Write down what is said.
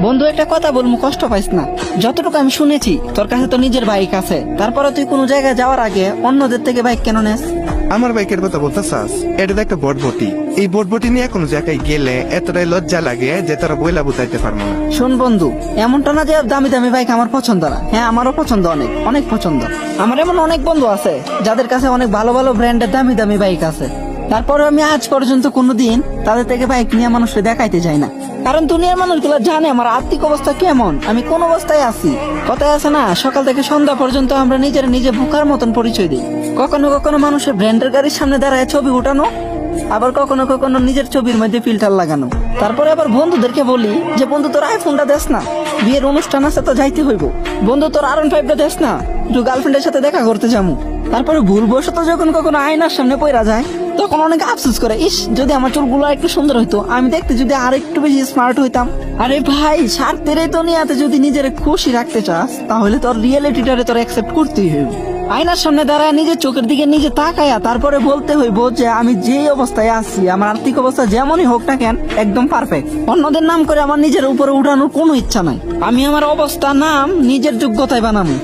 বন্ধু একটা কথা বলবো, কষ্ট পাইস না। যতটুকু আমি শুনেছি তোর কাছে তো নিজের বাইক আছে, তারপরে তুই কোনো জায়গায় যাওয়ার আগে অন্যদের থেকে বাইক কেন নেস? আমার বাইকের কথা বলতেছাস? এটা তো একটা বটবটি। এই বটবটি নিয়ে কোনো জায়গায় গেলে এতটাই লজ্জা লাগে যে তোরা বইলা বুঝাইতে পারবো না। শোন বন্ধু, এমনটা না যে দামি দামি বাইক আমার পছন্দ না। হ্যাঁ, আমারও পছন্দ, অনেক অনেক পছন্দ। আমার এমন অনেক বন্ধু আছে যাদের কাছে অনেক ভালো ভালো ব্র্যান্ডের দামি দামি বাইক আছে, তারপরে আমি আজ পর্যন্ত কোনোদিন তাদের থেকে বাইক নিয়ে মানুষকে দেখাইতে যাই না। কারণ দুনিয়ার মানুষগুলো জানে আমার আর্থিক অবস্থা কেমন, আমি কোন অবস্থায় আছি। কথায় আছে না, সকাল থেকে সন্ধ্যা পর্যন্ত আমরা নিজে বোকার মতন পরিচয় দিই। কখনো কখনো মানুষের ব্র্যান্ডের গাড়ির সামনে দাঁড়ায় ছবি উঠানো, আবার কখনো কখনো নিজের ছবির মধ্যে ফিল্টার লাগানো। তারপরে আবার বন্ধুদেরকে বলি যে বন্ধু তোর আইফোনটা দেস না, বিয়ের অনুষ্ঠান আছে তো যাইতে হইব। বন্ধু তোর R15টা দেস না, একটু গার্লফ্রেন্ডের সাথে দেখা করতে যাবো। তারপরে ভুলবশত যখন কখনো আয়নার সামনে পড়া যায় তখন অনেক আফসোস করে, ইস যদি আমার চুলগুলো একটু সুন্দর হইতো, আমি দেখতে যদি আর একটু বেশি স্মার্ট হইতাম। আরে ভাই, স্বার্থের এই দুনিয়াতে যদি নিজের খুশি রাখতে চাস তাহলে তোর রিয়েলিটিটারে তোর অ্যাকসেপ্ট করতেই হইব। আয়নার সামনে দাঁড়ায় নিজের চোখের দিকে নিজে তাকায়া তারপরে বলতে হইব যে আমি যে অবস্থায় আছি, আমার আর্থিক অবস্থা যেমনই হোক না কেন, একদম পারফেক্ট। অন্যদের নাম করে আমার নিজের উপরে উঠানোর কোনো ইচ্ছা নাই। আমি আমার অবস্থা নাম নিজের যোগ্যতায় বানাবো।